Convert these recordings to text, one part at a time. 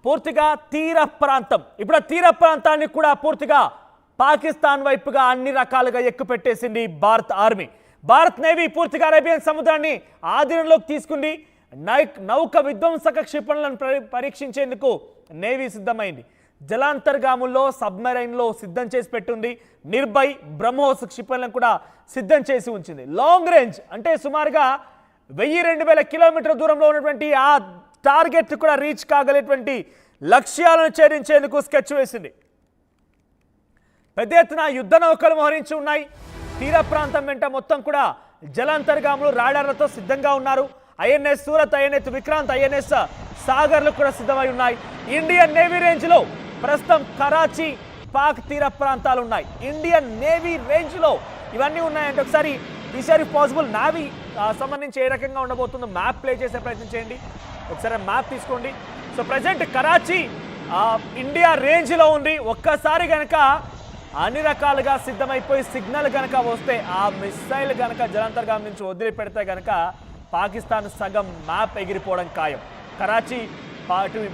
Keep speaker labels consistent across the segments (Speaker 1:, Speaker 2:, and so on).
Speaker 1: పూర్తిగా తీర ప్రాంతం. ఇప్పుడు ఆ తీర ప్రాంతాన్ని కూడా పూర్తిగా పాకిస్తాన్ వైపుగా అన్ని రకాలుగా ఎక్కుపెట్టేసింది భారత్ ఆర్మీ. భారత్ నేవీ పూర్తిగా అరేబియన్ సముద్రాన్ని ఆధీనంలోకి తీసుకుంది. నౌక విధ్వంసక క్షిపణులను పరీక్షించేందుకు నేవీ సిద్ధమైంది. జలాంతర్గాముల్లో సబ్మెరైన్లో సిద్ధం చేసి పెట్టుంది. నిర్భయ్, బ్రహ్మోస్ క్షిపణులను కూడా సిద్ధం చేసి ఉంచింది. లాంగ్ రేంజ్ అంటే సుమారుగా 1000-2000 కిలోమీటర్ల దూరంలో ఉన్నటువంటి ఆ టార్గెట్ కూడా రీచ్ కాగలేటువంటి లక్ష్యాలను ఛేదించేందుకు స్కెచ్ వేసింది. పెద్ద ఎత్తున యుద్ధ నౌకలు మోహరించి ఉన్నాయి. తీర ప్రాంతం వెంట మొత్తం కూడా జలాంతర్గాములు రాడార్లతో సిద్ధంగా ఉన్నారు. INS Surat, INS Vikrant, INS సాగర్లు కూడా సిద్ధమై ఉన్నాయి. ఇండియన్ నేవీ రేంజ్లో ప్రస్తుతం కరాచీ, పాక్ తీర ప్రాంతాలు ఉన్నాయి. ఇండియన్ నేవీ రేంజ్లో ఇవన్నీ ఉన్నాయంటే ఒకసారి ఈసారి పాసిబుల్ నావీ సంబంధించి ఏ రకంగా ఉండబోతుందో మ్యాప్ ప్లే చేసే ప్రయత్నం చేయండి. ఒకసారి మ్యాప్ తీసుకోండి. సో ప్రజెంట్ కరాచీ ఇండియా రేంజ్లో ఉంది. ఒక్కసారి కనుక అన్ని రకాలుగా సిద్ధమైపోయి సిగ్నల్ కనుక వస్తే ఆ మిస్సైల్ కనుక జలాంతర్గాం నుంచి వదిలిపెడితే కనుక పాకిస్తాన్ సగం మ్యాప్ ఎగిరిపోవడం ఖాయం. కరాచీ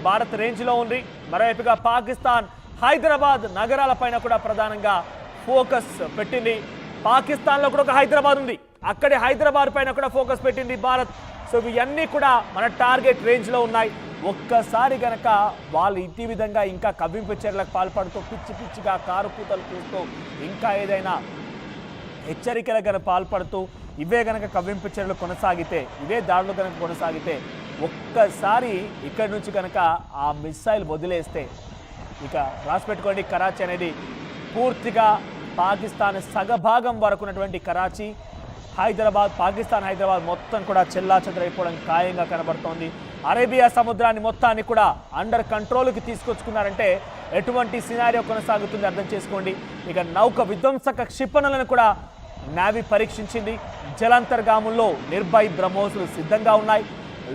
Speaker 1: భారత్ రేంజ్లో ఉంది. మరోవైపుగా పాకిస్తాన్ హైదరాబాద్ నగరాలపైన కూడా ప్రధానంగా ఫోకస్ పెట్టింది. పాకిస్తాన్లో కూడా ఒక హైదరాబాద్ ఉంది, అక్కడి హైదరాబాద్ పైన కూడా ఫోకస్ పెట్టింది భారత్. సో ఇవన్నీ కూడా మన టార్గెట్ రేంజ్లో ఉన్నాయి. ఒక్కసారి గనక వాళ్ళు ఇదే విధంగా ఇంకా కవ్వింపు చర్యలకు పాల్పడుతూ పిచ్చి పిచ్చిగా కారు కూతలు చూస్తూ ఇంకా ఏదైనా హెచ్చరికలు కనుక పాల్పడుతూ ఇవే కనుక కవ్వింపు చర్యలు కొనసాగితే, ఇవే దాడులు కనుక కొనసాగితే, ఒక్కసారి ఇక్కడి నుంచి కనుక ఆ మిస్సైల్ వదిలేస్తే ఇక రాసిపెట్టుకోండి, కరాచీ అనేది పూర్తిగా పాకిస్తాన్ సగభాగం వరకు ఉన్నటువంటి కరాచీ, హైదరాబాద్, పాకిస్తాన్ హైదరాబాద్ మొత్తం కూడా చెల్లాచెదరైపోవడం ఖాయంగా కనబడుతోంది. అరేబియా సముద్రాన్ని మొత్తాన్ని కూడా అండర్ కంట్రోల్కి తీసుకొచ్చుకున్నారంటే ఎటువంటి సినారియో కొనసాగుతుంది అర్థం చేసుకోండి. ఇక నౌక విధ్వంసక క్షిపణులను కూడా నావీ పరీక్షించింది. జలాంతర్గాముల్లో నిర్భయ్, బ్రహ్మోస్లు సిద్ధంగా ఉన్నాయి.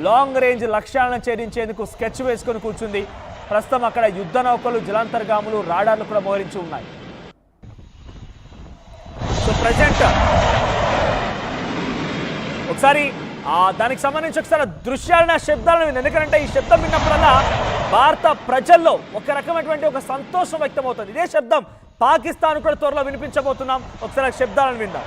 Speaker 1: లాంగ్ రేంజ్ లక్ష్యాలను ఛేదించేందుకు స్కెచ్ వేసుకొని కూర్చుంది. ప్రస్తుతం అక్కడ యుద్ధ నౌకలు, జలాంతర్గాములు, రాడార్లు కూడా మోహరించి ఉన్నాయి. సో ప్రజెంట్ ఒకసారి దానికి సంబంధించి ఒకసారి దృశ్యాలను, శబ్దాలను, ఎందుకంటే ఈ శబ్దం విన్నప్పుడల్లా భారత ప్రజల్లో ఒక రకమైనటువంటి ఒక సంతోషం వ్యక్తమవుతుంది. ఇదే శబ్దం పాకిస్తాన్ కూడా త్వరలో వినిపించబోతున్నాం. ఒకసారి శబ్దాలను విందాం.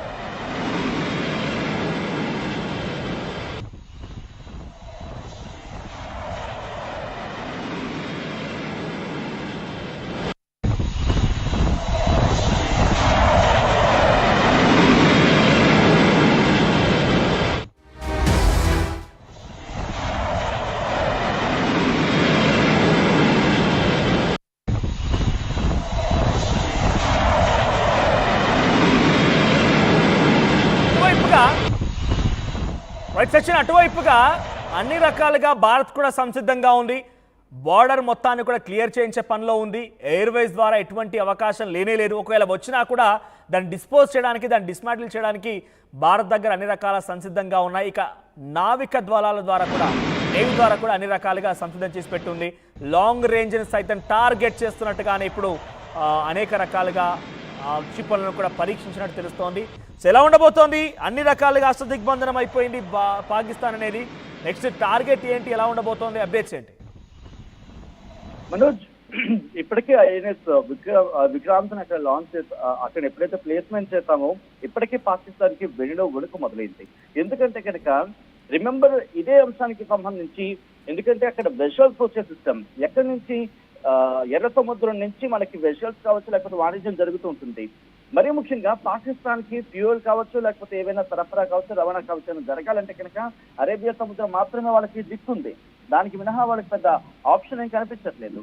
Speaker 1: రైట్ సెక్షన్ అటువైపుగా అన్ని రకాలుగా భారత్ కూడా సంసిద్ధంగా ఉంది. బార్డర్ మొత్తాన్ని కూడా క్లియర్ చేయించే పనిలో ఉంది. ఎయిర్వేస్ ద్వారా ఎటువంటి అవకాశం లేనేలేదు. ఒకవేళ వచ్చినా కూడా దాన్ని డిస్పోజ్ చేయడానికి, దాన్ని డిస్మాంటిల్ చేయడానికి భారత్ దగ్గర అన్ని రకాల సంసిద్ధంగా ఉన్నాయి. ఇక నావిక ద్వారాల ద్వారా కూడా, నేవీ ద్వారా కూడా అన్ని రకాలుగా సంసిద్ధం చేసి పెట్టుంది. లాంగ్ రేంజ్ని సైతం టార్గెట్ చేస్తున్నట్టుగానే ఇప్పుడు అనేక రకాలుగా క్షిపణులను కూడా పరీక్షించినట్టు తెలుస్తోంది. సో ఎలా ఉండబోతోంది? అన్ని రకాలుగా అష్టదిగ్బంధనం అయిపోయింది పాకిస్తాన్ అనేది. నెక్స్ట్ టార్గెట్ ఏంటి, ఎలా ఉండబోతోంది, అప్డేట్స్ ఏంటి?
Speaker 2: మనోజ్, ఇప్పటికే ఐఎన్ఎస్ విక్రాంత్ అక్కడ లాంచ్ అక్కడ ఎప్పుడైతే ప్లేస్మెంట్ చేస్తామో ఇప్పటికే పాకిస్తాన్ కి వెనులో వణుకు మొదలైంది. ఎందుకంటే కనుక రిమెంబర్ ఇదే అంశానికి సంబంధించి, ఎందుకంటే అక్కడ వెషల్స్ వచ్చే సిస్టమ్ ఎక్కడి నుంచి, ఎర్ర సముద్రం నుంచి మనకి వెషల్స్ కావచ్చు, లేకపోతే వాణిజ్యం జరుగుతూ ఉంటుంది. మరీ ముఖ్యంగా పాకిస్తాన్ కి ఫ్యూయల్ కావచ్చు, లేకపోతే ఏవైనా సరఫరా కావచ్చు, రవాణా కావచ్చు జరగాలంటే కనుక అరేబియా సముద్రం మాత్రమే వాళ్ళకి దిక్కుంది. దానికి మినహా వాళ్ళకి పెద్ద ఆప్షన్ ఏం కనిపించట్లేదు.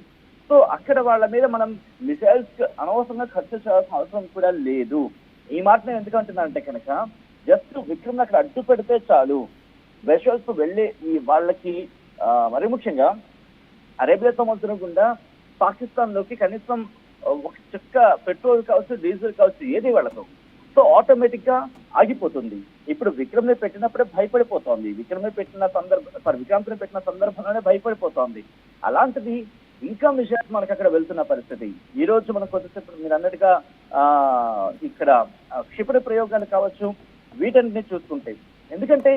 Speaker 2: సో అక్కడ వాళ్ళ మీద మనం మిసైల్స్ అనవసరంగా ఖర్చు చేయాల్సిన అవసరం కూడా లేదు. ఈ మాట నేను ఎందుకంటున్నానంటే కనుక జస్ట్ విక్రమ్ అక్కడ అడ్డు పెడితే చాలు, వెషల్స్ వెళ్ళి ఈ వాళ్ళకి మరీ ముఖ్యంగా అరేబియా సముద్రం గుండా పాకిస్తాన్ లోకి కనీసం ఒక చుక్క పెట్రోల్ కావచ్చు, డీజిల్ కావచ్చు, ఏది వెళ్ళదు. సో ఆటోమేటిక్ గా ఆగిపోతుంది. ఇప్పుడు విక్రమ్ ని పెట్టినప్పుడే భయపడిపోతోంది. విక్రమ్ ని పెట్టిన సందర్భంలోనే భయపడిపోతోంది. అలాంటిది ఇంకా విషయాలు మనకు అక్కడ వెళ్తున్న పరిస్థితి. ఈ రోజు మనం కొద్దిసేపు మీరు అన్నట్టుగా ఇక్కడ క్షిపణి ప్రయోగాలు కావచ్చు, వీటన్నిటిని చూసుకుంటే, ఎందుకంటే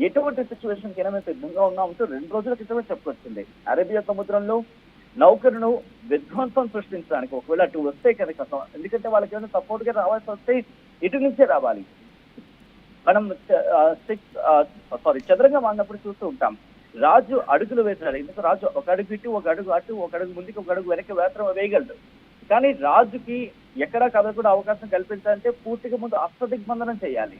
Speaker 2: ఎటువంటి సిచ్యువేషన్ కైనా మేము సిద్ధంగా ఉన్నామంటూ 2 రోజుల క్రితమే చెప్పుకొచ్చింది. అరేబియా సముద్రంలో నౌకరును విధ్వంసం సృష్టించడానికి ఒకవేళ అటు వస్తే కనుక, ఎందుకంటే వాళ్ళకి ఏమైనా సపోర్ట్ గా రావాల్సి వస్తే ఇటు నుంచే రావాలి. మనం చదరంగం ఆడినప్పుడు చూస్తూ ఉంటాం, రాజు అడుగులు వేశాడు. ఎందుకు రాజు ఒక అడుగు ఇటు, ఒక అడుగు అటు, ఒక అడుగు ముందుకు, ఒక అడుగు వెనక్కి వేయగలడు. కానీ రాజుకి ఎక్కడా కదలకుండా అవకాశం కల్పించాలంటే పూర్తిగా ముందు అష్టదిగ్బంధనం చేయాలి.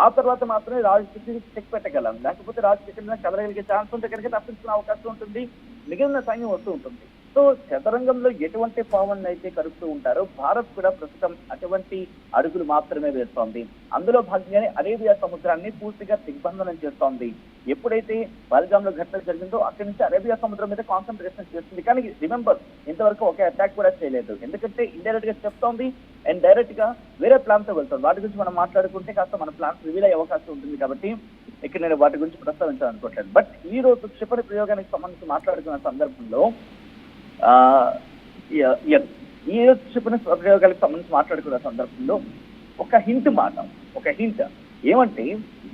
Speaker 2: ఆ తర్వాత మాత్రమే రాజుకి చెక్ పెట్టగలం. లేకపోతే రాజుకి ఎక్కడైనా కదలగలిగే ఛాన్స్ ఉంటే కనుక తప్పించుకునే అవకాశం ఉంటుంది, మిగిలిన సైన్యం వస్తూ ఉంటుంది. సో చదరంగంలో ఎటువంటి పావన్ అయితే కలుపుతూ ఉంటారో భారత్ కూడా ప్రస్తుతం అటువంటి అడుగులు మాత్రమే వేస్తోంది. అందులో భాగంగానే అరేబియా సముద్రాన్ని పూర్తిగా దిగ్బంధనం చేస్తోంది. ఎప్పుడైతే పహల్గామ్ లో ఘటన జరిగిందో అక్కడి నుంచి అరేబియా సముద్రం మీద కాన్సన్ట్రేషన్ చేస్తుంది. కానీ రిమెంబర్, ఇంతవరకు ఒక అటాక్ కూడా చేయలేదు. ఎందుకంటే ఇండైరెక్ట్ గా చెప్తోంది అండ్ డైరెక్ట్ గా వేరే ప్లాన్ తో వెళ్తుంది. వాటి గురించి మనం మాట్లాడుకుంటే కాస్త మన ప్లాన్స్ రివీల్ అయ్యే అవకాశం ఉంటుంది. కాబట్టి ఇక్కడ నేను వాటి గురించి ప్రస్తావించాలనుకోవట్లేదు. బట్ ఈ రోజు క్షిపణి ప్రయోగానికి సంబంధించి మాట్లాడుకున్న సందర్భంలో ఈ క్షిపణి ప్రయోగాలకు సంబంధించి మాట్లాడుకున్న సందర్భంలో ఒక హింట్ ఏమంటే,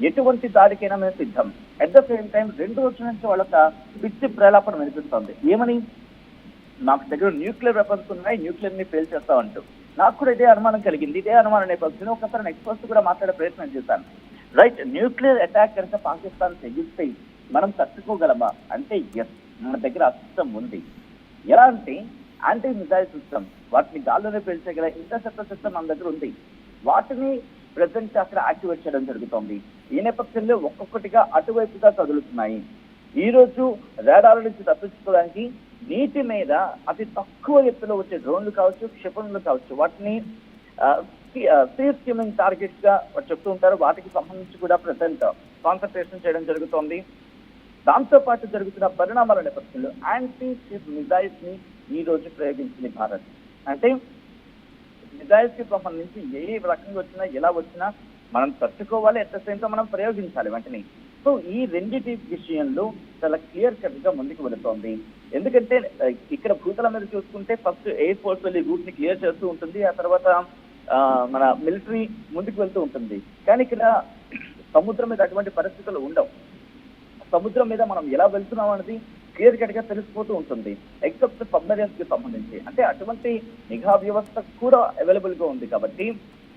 Speaker 2: ఎటువంటి దాడికైనా మేము సిద్ధం. అట్ ద సేమ్ టైం 2 రోజుల నుంచి వాళ్ళ పిచ్చి ప్రేలాపన వినిపిస్తుంది. ఏమని, మాకు దగ్గర న్యూక్లియర్ వెపన్స్ ఉన్నాయి, న్యూక్లియర్ ని ఫెయిల్ చేస్తామంటూ. నాకు కూడా ఇదే అనుమానం కలిగింది. ఇదే అనుమానం నేపథ్యంలో ఒకసారి ఎక్స్పర్ట్స్ కూడా మాట్లాడే ప్రయత్నం చేశాను. రైట్, న్యూక్లియర్ అటాక్ కనుక పాకిస్తాన్ తెగిస్తే మనం తట్టుకోగలమా అంటే ఎస్, మన దగ్గర ఆ సిస్టమ్ ఉంది. ఎలా అంటే యాంటీ మిసైల్ సిస్టమ్, వాటిని గాల్లోనే పేల్చగల ఇంటర్సెప్టర్ సిస్టమ్ మన దగ్గర ఉంది. వాటిని ప్రెసెంట్ అక్కడ యాక్టివేట్ చేయడం జరుగుతోంది. ఈ నేపథ్యంలో ఒక్కొక్కటిగా అటువైపుగా కదులుతున్నాయి. ఈ రోజు రాడార్ల నుంచి తప్పించుకోవడానికి నీటి మీద అతి తక్కువ ఎత్తులో వచ్చే డ్రోన్లు కావచ్చు, క్షిపణులు కావచ్చు, వాటిని సీ స్కిమ్మింగ్ టార్గెట్స్ గా చెప్తూ ఉంటారు. వాటికి సంబంధించి కూడా ప్రెసెంట్ కాన్సన్ట్రేషన్ చేయడం జరుగుతోంది. దాంతో పాటు జరుగుతున్న పరిణామాల నేపథ్యంలో యాంటీ షిప్ మిజైల్స్ ని ఈ రోజు ప్రయోగించింది భారత్. అంటే మిజైల్స్ కి సంబంధించి ఏ రకంగా వచ్చినా, ఎలా వచ్చినా మనం తట్టుకోవాలి, అట్ ద సేమ్ టైం మనం ప్రయోగించాలి వెంటనే. సో ఈ రెండింటి విషయంలో చాలా క్లియర్ కట్ గా ముందుకు వెళుతోంది. ఎందుకంటే ఇక్కడ భూతల మీద చూసుకుంటే ఫస్ట్ ఎయిర్ ఫోర్స్ వెళ్ళి రూట్ ని క్లియర్ చేస్తూ ఉంటుంది, ఆ తర్వాత మన మిలిటరీ ముందుకు వెళ్తూ ఉంటుంది. కానీ ఇక్కడ సముద్రం మీద అటువంటి పరిస్థితులు ఉండవు. సముద్రం మీద మనం ఎలా వెళ్తున్నాం అనేది క్లియర్ కట్ గా తెలిసిపోతూ ఉంటుంది, ఎక్సెప్ట్ సబ్మెరీన్స్ కి సంబంధించి. అంటే అటువంటి నిఘా వ్యవస్థ కూడా అవైలబుల్ గా ఉంది. కాబట్టి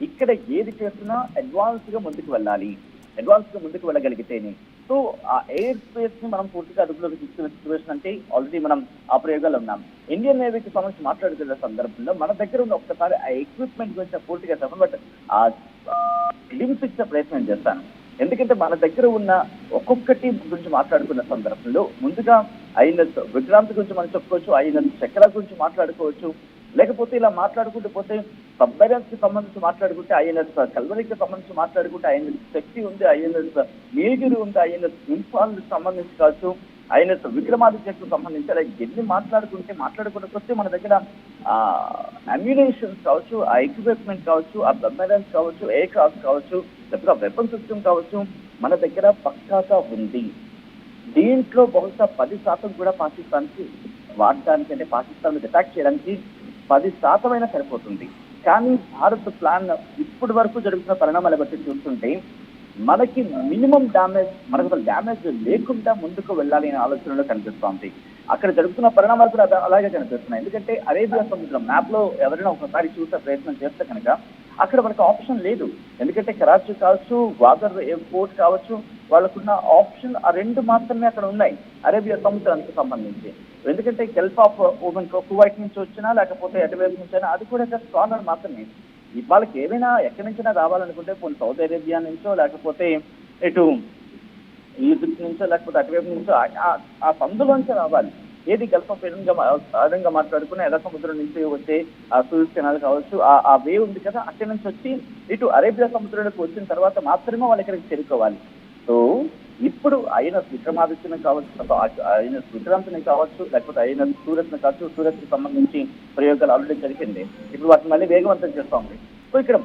Speaker 2: ఇక్కడ ఏది చేస్తున్నా అడ్వాన్స్ గా ముందుకు వెళ్ళగలిగితేనే. సో ఆ ఎయిర్ స్పేస్ ని మనం పూర్తిగా అదుపులోకి తీసుకునే సిచ్యువేషన్ అంటే ఆల్రెడీ మనం ఆ ప్రయోగాలు ఉన్నాం. ఇండియన్ నేవీకి సంబంధించి మాట్లాడుతున్న సందర్భంలో మన దగ్గర ఉన్న ఒక్కసారి ఆ ఎక్విప్మెంట్ గురించి పూర్తిగా చెప్పను, బట్ ఆ లింక్స్ ఇచ్చే ప్రయత్నం చేస్తాను. ఎందుకంటే మన దగ్గర ఉన్న ఒక్కొక్కటి గురించి మాట్లాడుకున్న సందర్భంలో ముందుగా ఐఎన్ఎస్ విక్రాంత్ గురించి మనం చెప్పుకోవచ్చు, ఐఎన్ఎస్ చక్ర గురించి మాట్లాడుకోవచ్చు. లేకపోతే ఇలా మాట్లాడుకుంటూ పోతే సబ్మెరైన్స్ కి సంబంధించి మాట్లాడుకుంటే ఐఎన్ఎస్ కల్వరికి సంబంధించి మాట్లాడుకుంటే ఐఎన్ఎస్ శక్తి ఉంది, ఐఎన్ఎస్ నీలగిరి ఉంది, ఐఎన్ఎస్ ఇంఫాల్ సంబంధించి కావచ్చు, ఐఎన్ఎస్ విక్రమాదిత్యకు సంబంధించి అలా ఎన్ని మాట్లాడుకుంటూ వస్తే మన దగ్గర అమ్యునేషన్స్ కావచ్చు, ఆ ఎక్విప్మెంట్ కావచ్చు, ఆ సబ్మెరైన్స్ కావచ్చు, ఎయిర్ క్రాఫ్ట్ కావచ్చు, లేకపోతే వెపన్ సిస్టమ్ కావచ్చు, మన దగ్గర పక్కాగా ఉంది. దీంట్లో బహుశా 10% కూడా పాకిస్తాన్కి వాడడానికి, అంటే పాకిస్తాన్ మీద అటాక్ చేయడానికి 10% అయినా సరిపోతుంది. కానీ భారత్ ప్లాన్ ఇప్పటి వరకు జరుగుతున్న పరిణామాల బట్టి చూస్తుంటే మనకి మినిమం డ్యామేజ్, మనకు డ్యామేజ్ లేకుండా ముందుకు వెళ్ళాలి అనే ఆలోచనలో కనిపిస్తోంది. అక్కడ జరుగుతున్న పరిణామాలు కూడా అలాగే కనిపిస్తున్నాయి. ఎందుకంటే అరేబియా సముద్రం మ్యాప్ లో ఎవరైనా ఒకసారి చూసే ప్రయత్నం చేస్తే కనుక అక్కడ మనకు ఆప్షన్ లేదు. ఎందుకంటే కరాచీ కావచ్చు, వాగర్ ఎయిర్పోర్ట్ కావచ్చు, వాళ్ళకున్న ఆప్షన్ ఆ 2 మాత్రమే అక్కడ ఉన్నాయి అరేబియా సముద్రానికి సంబంధించి. ఎందుకంటే గల్ఫ్ ఆఫ్ ఓమన్ కువైట్ నుంచి వచ్చినా లేకపోతే అటువైపు నుంచి అయినా అది కూడా జస్ట్ కార్నర్ మాత్రమే. వాళ్ళకి ఏమైనా ఎక్కడి నుంచైనా రావాలనుకుంటే కొన్ని సౌదీ అరేబియా నుంచో లేకపోతే ఇటు ఈజిప్ట్ నుంచో లేకపోతే అటువైపు నుంచో ఆ సందులోంచే రావాలి. ఏది గల్ఫ్ ఆఫ్ అదనంగా మాట్లాడుకుని ఎర్ర సముద్రం నుంచి వచ్చే ఆ సూయజ్ కెనాల్ కావచ్చు, ఆ వే ఉంది కదా, అక్కడి నుంచి వచ్చి ఇటు అరేబియా సముద్రంలోకి వచ్చిన తర్వాత మాత్రమే వాళ్ళు ఇక్కడికి చేరుకోవాలి. సో ఇప్పుడు ఐఎన్ఎస్ విక్రమాదిత్యని కావచ్చు, ఐఎన్ఎస్ విక్రాంత్ని కావచ్చు, లేకపోతే ఐఎన్ఎస్ సూరత్ ని కావచ్చు, సూరత్ కి సంబంధించి ప్రయోగాలు ఆల్రెడీ జరిగింది. ఇప్పుడు వాటిని మళ్ళీ వేగవంతం చేస్తా ఉంది. సో ఇక్కడ